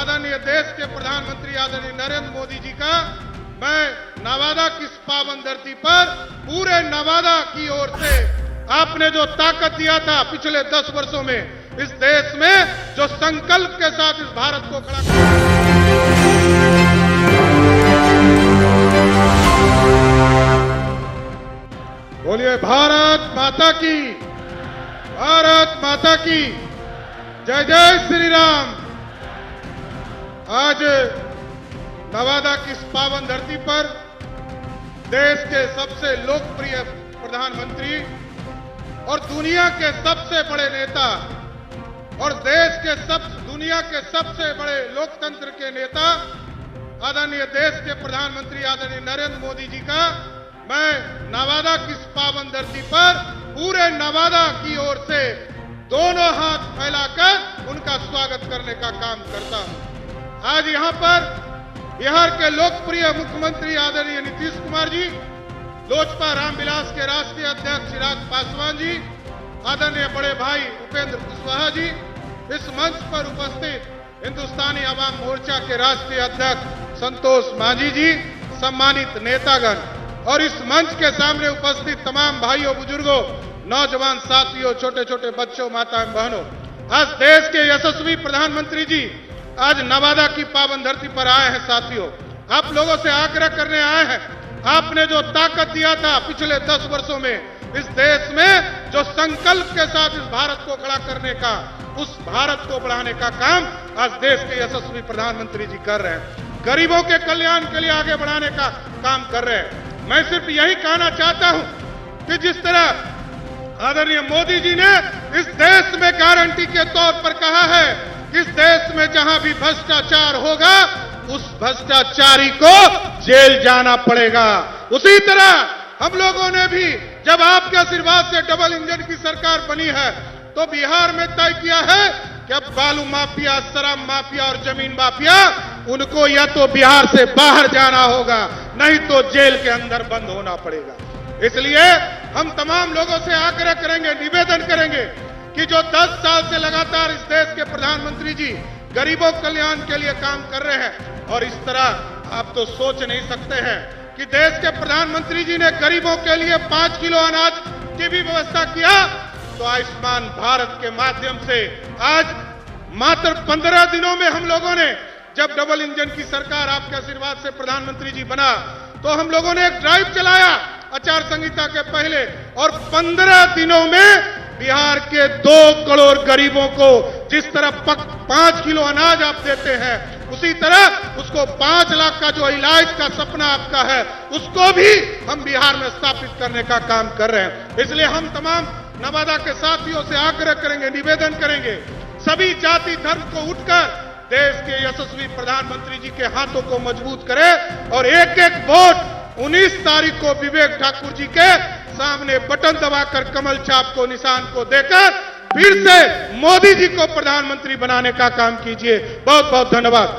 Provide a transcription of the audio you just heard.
आदरणीय देश के प्रधानमंत्री आदरणीय नरेंद्र मोदी जी का मैं नवादा की इस पावन धरती पर पूरे नवादा की ओर से आपने जो ताकत दिया था पिछले 10 वर्षों में इस देश में जो संकल्प के साथ इस भारत को खड़ा बोलिए भारत माता की, भारत माता की जय जय श्री राम। आज नवादा की इस पावन धरती पर देश के सबसे लोकप्रिय प्रधानमंत्री और दुनिया के सबसे बड़े नेता और देश के दुनिया के सबसे बड़े लोकतंत्र के नेता आदरणीय देश के प्रधानमंत्री आदरणीय नरेंद्र मोदी जी का मैं नवादा की इस पावन धरती पर पूरे नवादा की ओर से दोनों हाथ फैलाकर उनका स्वागत करने का काम करता हूं। आज यहां पर बिहार के लोकप्रिय मुख्यमंत्री आदरणीय नीतीश कुमार जी, लोजपा रामविलास के राष्ट्रीय अध्यक्ष चिराग पासवान जी, आदरणीय बड़े भाई उपेंद्र कुशवाहा जी, इस मंच पर उपस्थित हिंदुस्तानी अवाम मोर्चा के राष्ट्रीय अध्यक्ष संतोष मांझी जी, सम्मानित नेतागण और इस मंच के सामने उपस्थित तमाम भाइयों बुजुर्गों, नौजवान साथियों, छोटे छोटे बच्चों, माताएं बहनों, आज देश के यशस्वी प्रधानमंत्री जी आज नवादा की पावन धरती पर आए हैं। साथियों, आप लोगों से आग्रह करने आए हैं, आपने जो ताकत दिया था पिछले 10 वर्षों में इस देश में जो संकल्प के साथ इस भारत को खड़ा करने का, उस भारत को बढ़ाने का काम आज देश के यशस्वी प्रधानमंत्री जी कर रहे हैं। गरीबों के कल्याण के लिए आगे बढ़ाने का काम कर रहे हैं। मैं सिर्फ यही कहना चाहता हूं कि जिस तरह आदरणीय मोदी जी ने इस देश में गारंटी के तौर पर कहा है कि इस देश में जहां भी भ्रष्टाचार होगा उस भ्रष्टाचारी को जेल जाना पड़ेगा, उसी तरह हम लोगों ने भी जब आपके आशीर्वाद से डबल इंजन की सरकार बनी है तो बिहार में तय किया है कि अब बालू माफिया, शराब माफिया और जमीन माफिया, उनको या तो बिहार से बाहर जाना होगा नहीं तो जेल के अंदर बंद होना पड़ेगा। इसलिए हम तमाम लोगों से आग्रह करेंगे, निवेदन करेंगे कि जो 10 साल से लगातार इस देश के प्रधानमंत्री जी गरीबों कल्याण के लिए काम कर रहे हैं, और इस तरह आप तो सोच नहीं सकते हैं कि देश के प्रधानमंत्री जी ने गरीबों के लिए 5 किलो अनाज की भी व्यवस्था किया, तो आयुष्मान भारत के माध्यम से आज मात्र 15 दिनों में हम लोगों ने, जब डबल इंजन की सरकार आपके आशीर्वाद से प्रधानमंत्री जी बना, तो हम लोगों ने एक ड्राइव चलाया आचार संहिता के पहले, और 15 दिनों में बिहार के 2 करोड़ गरीबों को जिस तरह 5 किलो अनाज आप देते हैं, उसी तरह उसको 5 लाख का जो इलाज का सपना आपका है उसको भी हम बिहार में स्थापित करने का काम कर रहे हैं। इसलिए हम तमाम नवादा के साथियों से आग्रह करेंगे, निवेदन करेंगे, सभी जाति धर्म को उठकर देश के यशस्वी प्रधानमंत्री जी के हाथों को मजबूत करें और एक एक वोट 19 तारीख को विवेक ठाकुर जी के सामने बटन दबाकर कमल छाप को, निशान को देकर फिर से मोदी जी को प्रधानमंत्री बनाने का काम कीजिए। बहुत बहुत धन्यवाद।